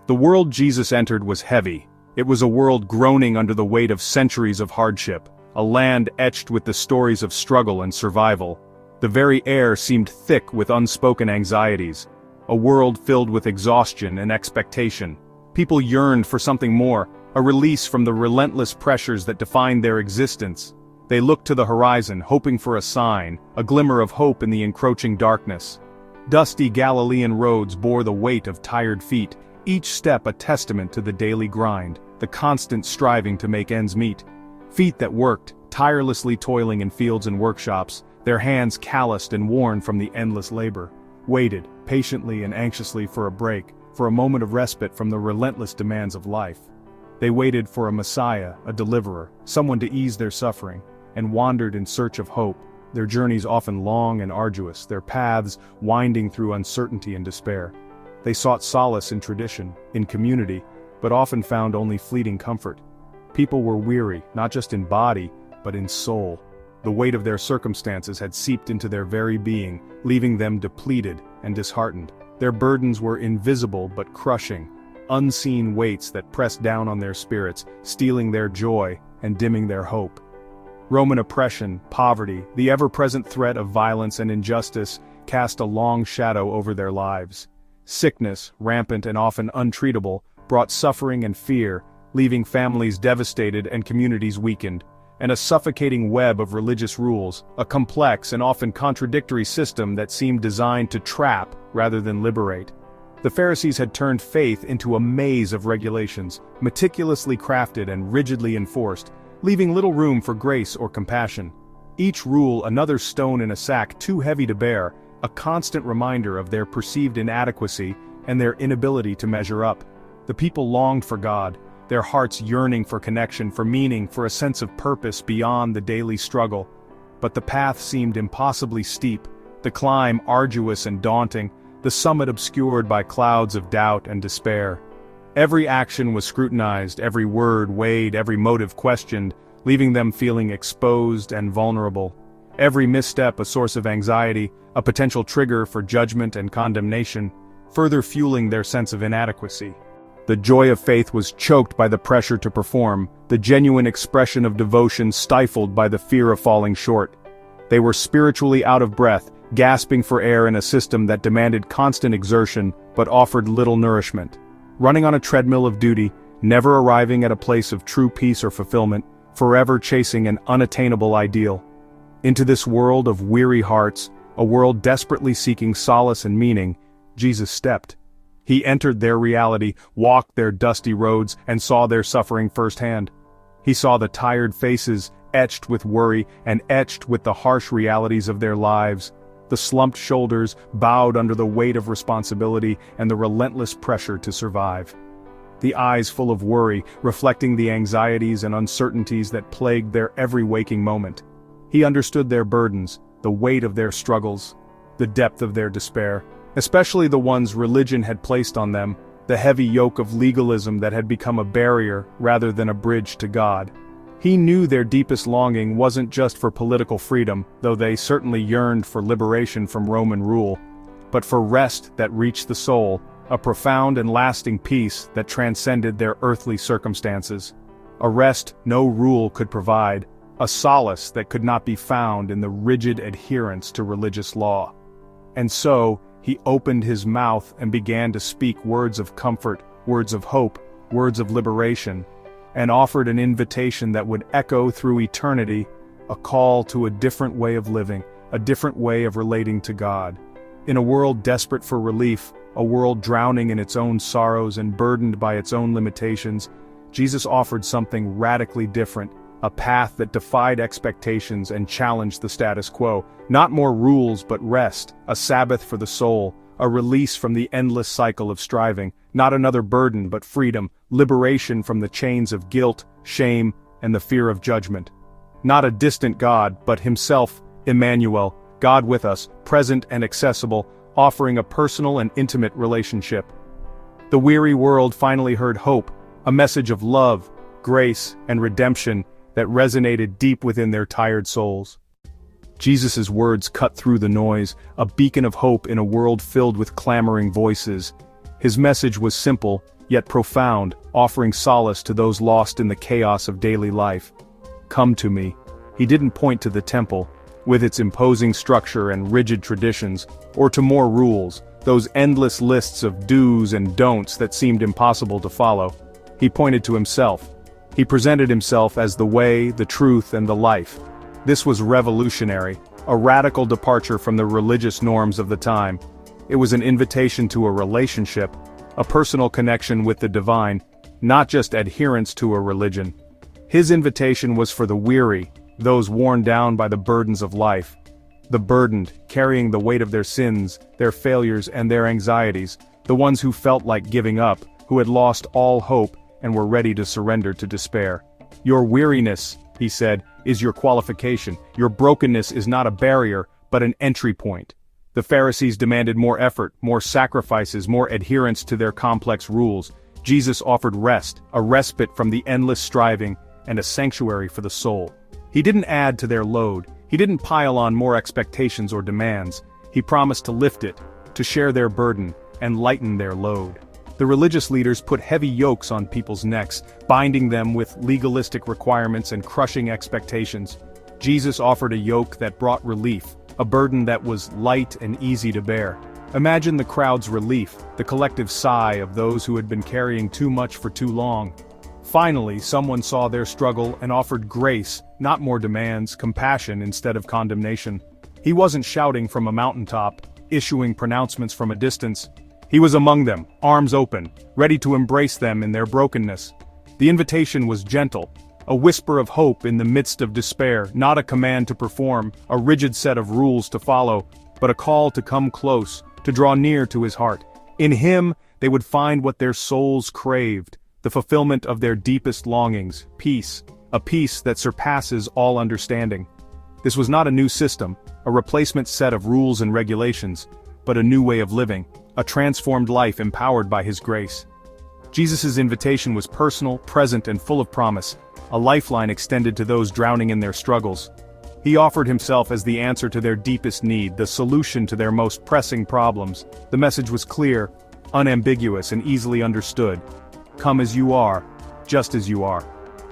The world Jesus entered was heavy. It was a world groaning under the weight of centuries of hardship, a land etched with the stories of struggle and survival. The very air seemed thick with unspoken anxieties, a world filled with exhaustion and expectation. People yearned for something more, a release from the relentless pressures that defined their existence. They looked to the horizon, hoping for a sign, a glimmer of hope in the encroaching darkness. Dusty Galilean roads bore the weight of tired feet, each step a testament to the daily grind, the constant striving to make ends meet. Feet that worked, tirelessly toiling in fields and workshops, their hands calloused and worn from the endless labor, waited, patiently and anxiously for a break, for a moment of respite from the relentless demands of life. They waited for a Messiah, a deliverer, someone to ease their suffering, and wandered in search of hope, their journeys often long and arduous, their paths winding through uncertainty and despair. They sought solace in tradition, in community, but often found only fleeting comfort. People were weary, not just in body, but in soul. The weight of their circumstances had seeped into their very being, leaving them depleted and disheartened. Their burdens were invisible but crushing, unseen weights that pressed down on their spirits, stealing their joy and dimming their hope. Roman oppression, poverty, the ever-present threat of violence and injustice cast a long shadow over their lives. Sickness, rampant and often untreatable, brought suffering and fear, leaving families devastated and communities weakened. And a suffocating web of religious rules, a complex and often contradictory system that seemed designed to trap rather than liberate. The Pharisees had turned faith into a maze of regulations, meticulously crafted and rigidly enforced, leaving little room for grace or compassion. Each rule another stone in a sack too heavy to bear, a constant reminder of their perceived inadequacy and their inability to measure up. The people longed for God, their hearts yearning for connection, for meaning, for a sense of purpose beyond the daily struggle. But the path seemed impossibly steep, the climb arduous and daunting, the summit obscured by clouds of doubt and despair. Every action was scrutinized, every word weighed, every motive questioned, leaving them feeling exposed and vulnerable. Every misstep a source of anxiety, a potential trigger for judgment and condemnation, further fueling their sense of inadequacy. The joy of faith was choked by the pressure to perform, the genuine expression of devotion stifled by the fear of falling short. They were spiritually out of breath, gasping for air in a system that demanded constant exertion but offered little nourishment. Running on a treadmill of duty, never arriving at a place of true peace or fulfillment, forever chasing an unattainable ideal. Into this world of weary hearts, a world desperately seeking solace and meaning, Jesus stepped. He entered their reality, walked their dusty roads, and saw their suffering firsthand. He saw the tired faces, etched with worry and etched with the harsh realities of their lives, the slumped shoulders bowed under the weight of responsibility and the relentless pressure to survive. The eyes full of worry, reflecting the anxieties and uncertainties that plagued their every waking moment. He understood their burdens, the weight of their struggles, the depth of their despair, especially the ones religion had placed on them, the heavy yoke of legalism that had become a barrier rather than a bridge to God. He knew their deepest longing wasn't just for political freedom, though they certainly yearned for liberation from Roman rule, but for rest that reached the soul, a profound and lasting peace that transcended their earthly circumstances. A rest no rule could provide, a solace that could not be found in the rigid adherence to religious law. And so, he opened his mouth and began to speak words of comfort, words of hope, words of liberation, and offered an invitation that would echo through eternity, a call to a different way of living, a different way of relating to God. In a world desperate for relief, a world drowning in its own sorrows and burdened by its own limitations, Jesus offered something radically different, a path that defied expectations and challenged the status quo. Not more rules but rest, a Sabbath for the soul, a release from the endless cycle of striving, not another burden but freedom, liberation from the chains of guilt, shame, and the fear of judgment. Not a distant God, but himself, Emmanuel, God with us, present and accessible, offering a personal and intimate relationship. The weary world finally heard hope, a message of love, grace, and redemption that resonated deep within their tired souls. Jesus' words cut through the noise, a beacon of hope in a world filled with clamoring voices. His message was simple, yet profound, offering solace to those lost in the chaos of daily life. Come to me. He didn't point to the temple, with its imposing structure and rigid traditions, or to more rules, those endless lists of do's and don'ts that seemed impossible to follow. He pointed to himself. He presented himself as the way, the truth, and the life. This was revolutionary, a radical departure from the religious norms of the time. It was an invitation to a relationship, a personal connection with the divine, not just adherence to a religion. His invitation was for the weary, those worn down by the burdens of life. The burdened, carrying the weight of their sins, their failures and their anxieties, the ones who felt like giving up, who had lost all hope and were ready to surrender to despair. Your weariness, he said, is your qualification. Your brokenness is not a barrier, but an entry point. The Pharisees demanded more effort, more sacrifices, more adherence to their complex rules. Jesus offered rest, a respite from the endless striving, and a sanctuary for the soul. He didn't add to their load. He didn't pile on more expectations or demands. He promised to lift it, to share their burden, and lighten their load. The religious leaders put heavy yokes on people's necks, binding them with legalistic requirements and crushing expectations. Jesus offered a yoke that brought relief, a burden that was light and easy to bear. Imagine the crowd's relief, the collective sigh of those who had been carrying too much for too long. Finally, someone saw their struggle and offered grace, not more demands, compassion instead of condemnation. He wasn't shouting from a mountaintop, issuing pronouncements from a distance. He was among them, arms open, ready to embrace them in their brokenness. The invitation was gentle, a whisper of hope in the midst of despair, not a command to perform, a rigid set of rules to follow, but a call to come close, to draw near to his heart. In him, they would find what their souls craved, the fulfillment of their deepest longings, peace, a peace that surpasses all understanding. This was not a new system, a replacement set of rules and regulations, but a new way of living, a transformed life empowered by his grace. Jesus' invitation was personal, present, and full of promise, a lifeline extended to those drowning in their struggles. He offered himself as the answer to their deepest need, the solution to their most pressing problems. The message was clear, unambiguous, and easily understood. Come as you are, just as you are.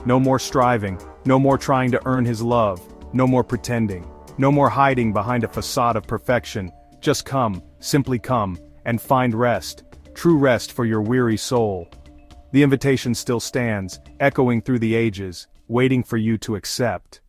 No more striving, no more trying to earn his love, no more pretending, no more hiding behind a facade of perfection. Just come, simply come, and find rest, true rest for your weary soul. The invitation still stands, echoing through the ages, waiting for you to accept.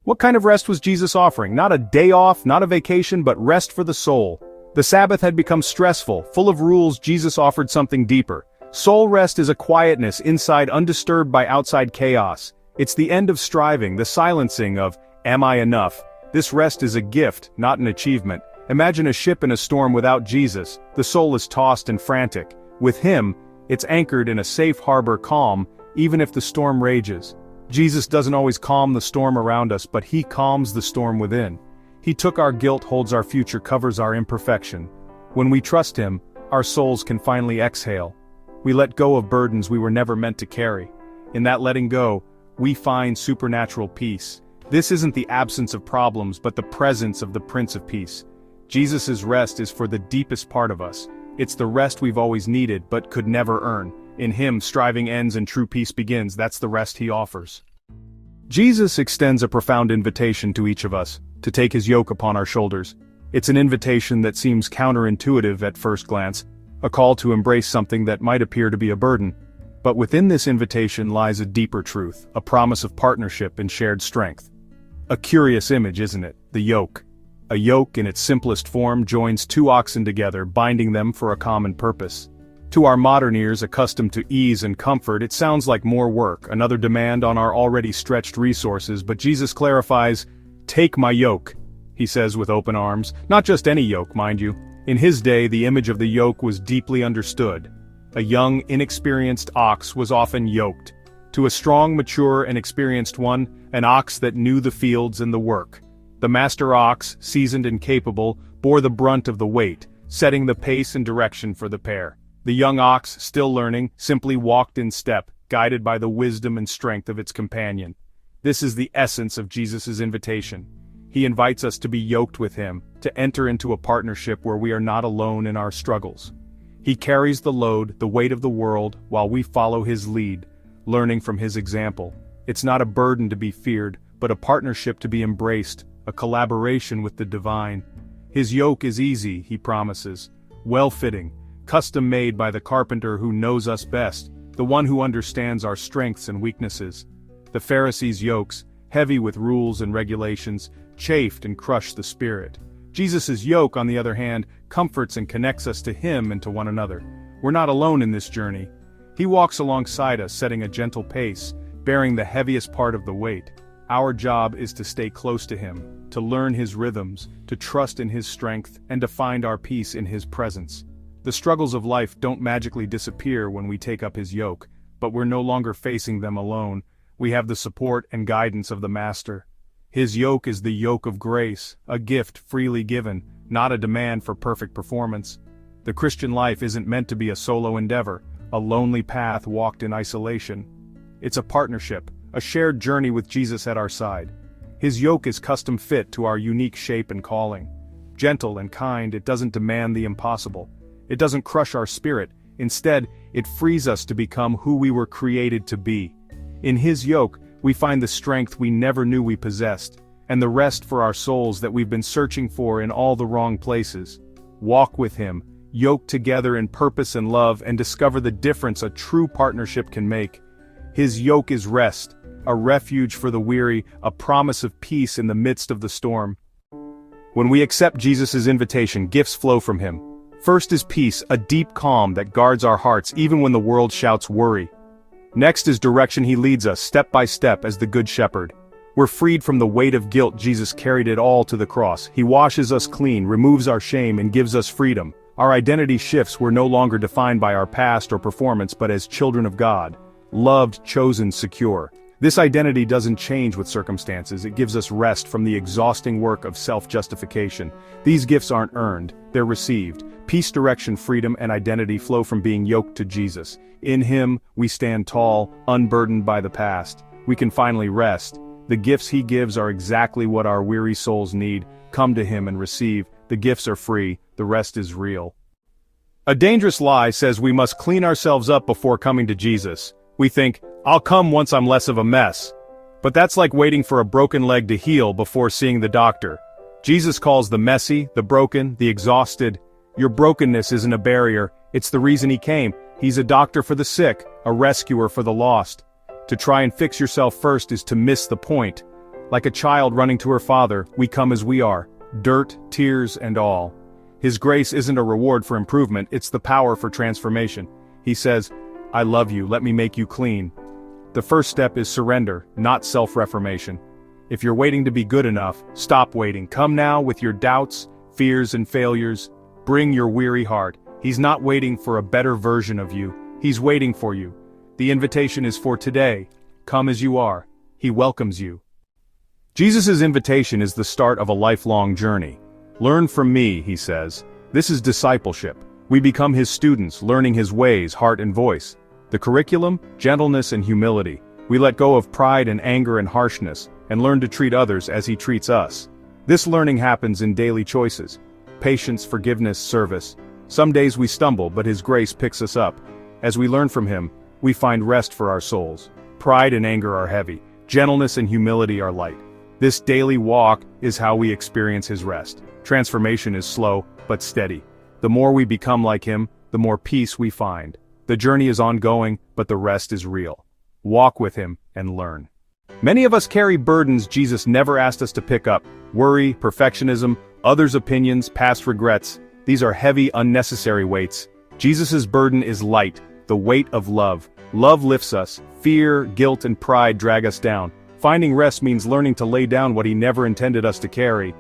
What kind of rest was Jesus offering? Not a day off, not a vacation, but rest for the soul. The Sabbath had become stressful, full of rules. Jesus offered something deeper. Soul rest is a quietness inside undisturbed by outside chaos. It's the end of striving, the silencing of, am I enough? This rest is a gift, not an achievement. Imagine a ship in a storm without Jesus. The soul is tossed and frantic. With him, it's anchored in a safe harbor, calm, even if the storm rages. Jesus doesn't always calm the storm around us, but he calms the storm within. He took our guilt, holds our future, covers our imperfection. When we trust him, our souls can finally exhale. We let go of burdens we were never meant to carry. In that letting go, we find supernatural peace. This isn't the absence of problems, but the presence of the Prince of Peace. Jesus' rest is for the deepest part of us. It's the rest we've always needed, but could never earn. In him, striving ends and true peace begins. That's the rest he offers. Jesus extends a profound invitation to each of us, to take his yoke upon our shoulders. It's an invitation that seems counterintuitive at first glance, a call to embrace something that might appear to be a burden. But within this invitation lies a deeper truth, a promise of partnership and shared strength. A curious image, isn't it? The yoke. A yoke in its simplest form joins two oxen together, binding them for a common purpose. To our modern ears accustomed to ease and comfort, it sounds like more work, another demand on our already stretched resources, but Jesus clarifies, "Take my yoke," he says with open arms. Not just any yoke, mind you. In his day, the image of the yoke was deeply understood. A young, inexperienced ox was often yoked. To a strong, mature, and experienced one, an ox that knew the fields and the work. The master ox, seasoned and capable, bore the brunt of the weight, setting the pace and direction for the pair. The young ox, still learning, simply walked in step, guided by the wisdom and strength of its companion. This is the essence of Jesus' invitation. He invites us to be yoked with him, to enter into a partnership where we are not alone in our struggles. He carries the load, the weight of the world, while we follow his lead, learning from his example. It's not a burden to be feared, but a partnership to be embraced, a collaboration with the divine. His yoke is easy, he promises, well-fitting, custom-made by the carpenter who knows us best, the one who understands our strengths and weaknesses. The Pharisees' yokes, heavy with rules and regulations, chafed and crushed the spirit. Jesus' yoke, on the other hand, comforts and connects us to him and to one another. We're not alone in this journey. He walks alongside us, setting a gentle pace, bearing the heaviest part of the weight. Our job is to stay close to him, to learn his rhythms, to trust in his strength, and to find our peace in his presence. The struggles of life don't magically disappear when we take up his yoke, but we're no longer facing them alone. We have the support and guidance of the Master. His yoke is the yoke of grace, a gift freely given, not a demand for perfect performance. The Christian life isn't meant to be a solo endeavor, a lonely path walked in isolation. It's a partnership, a shared journey with Jesus at our side. His yoke is custom fit to our unique shape and calling. Gentle and kind, it doesn't demand the impossible. It doesn't crush our spirit. Instead, it frees us to become who we were created to be. In his yoke, we find the strength we never knew we possessed, and the rest for our souls that we've been searching for in all the wrong places. Walk with him, yoked together in purpose and love, and discover the difference a true partnership can make. His yoke is rest, a refuge for the weary, a promise of peace in the midst of the storm. When we accept Jesus' invitation, gifts flow from him. First is peace, a deep calm that guards our hearts even when the world shouts worry. Next is direction. He leads us step by step as the Good Shepherd. We're freed from the weight of guilt. Jesus carried it all to the cross. He washes us clean, removes our shame, and gives us freedom. Our identity shifts. We're no longer defined by our past or performance, but as children of God. Loved, chosen, secure. This identity doesn't change with circumstances. It gives us rest from the exhausting work of self-justification. These gifts aren't earned, they're received. Peace, direction, freedom, and identity flow from being yoked to Jesus. In him, we stand tall, unburdened by the past. We can finally rest. The gifts he gives are exactly what our weary souls need. Come to him and receive. The gifts are free, the rest is real. A dangerous lie says we must clean ourselves up before coming to Jesus. We think, I'll come once I'm less of a mess. But that's like waiting for a broken leg to heal before seeing the doctor. Jesus calls the messy, the broken, the exhausted. Your brokenness isn't a barrier, it's the reason he came. He's a doctor for the sick, a rescuer for the lost. To try and fix yourself first is to miss the point. Like a child running to her father, we come as we are, dirt, tears, and all. His grace isn't a reward for improvement, it's the power for transformation. He says, I love you, let me make you clean. The first step is surrender, not self-reformation. If you're waiting to be good enough, stop waiting. Come now with your doubts, fears, and failures. Bring your weary heart. He's not waiting for a better version of you. He's waiting for you. The invitation is for today. Come as you are. He welcomes you. Jesus' invitation is the start of a lifelong journey. Learn from me, he says. This is discipleship. We become his students, learning his ways, heart, and voice. The curriculum, gentleness and humility. We let go of pride and anger and harshness, and learn to treat others as he treats us. This learning happens in daily choices. Patience, forgiveness, service. Some days we stumble, but his grace picks us up. As we learn from him, we find rest for our souls. Pride and anger are heavy. Gentleness and humility are light. This daily walk is how we experience his rest. Transformation is slow, but steady. The more we become like him, the more peace we find. The journey is ongoing, but the rest is real. Walk with him and learn. Many of us carry burdens Jesus never asked us to pick up. Worry, perfectionism, others' opinions, past regrets. These are heavy, unnecessary weights. Jesus' burden is light, the weight of love. Love lifts us. Fear, guilt, and pride drag us down. Finding rest means learning to lay down what he never intended us to carry.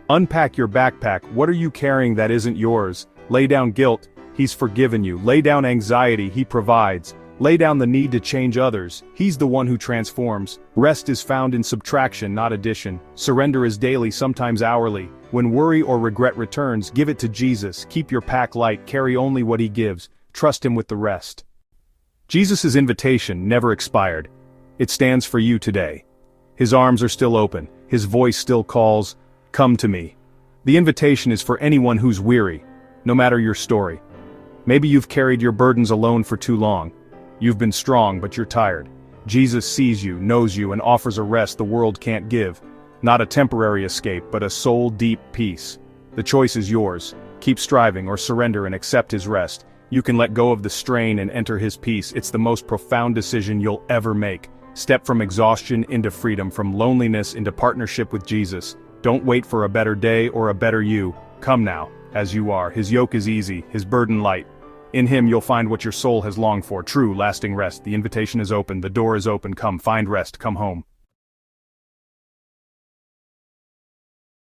Unpack your backpack. What are you carrying that isn't yours? Lay down guilt. He's forgiven you. Lay down anxiety. He provides. Lay down the need to change others. He's the one who transforms. Rest is found in subtraction, not addition. Surrender is daily, sometimes hourly. When worry or regret returns, give it to Jesus. Keep your pack light. Carry only what he gives. Trust him with the rest. Jesus' invitation never expired. It stands for you today. His arms are still open. His voice still calls, "Come to me." The invitation is for anyone who's weary, no matter your story. Maybe you've carried your burdens alone for too long. You've been strong, but you're tired. Jesus sees you, knows you, and offers a rest the world can't give. Not a temporary escape, but a soul-deep peace. The choice is yours. Keep striving or surrender and accept his rest. You can let go of the strain and enter his peace. It's the most profound decision you'll ever make. Step from exhaustion into freedom, from loneliness into partnership with Jesus. Don't wait for a better day or a better you. Come now, as you are. His yoke is easy, his burden light. In him you'll find what your soul has longed for, true, lasting rest. The invitation is open, the door is open. Come, find rest, come home.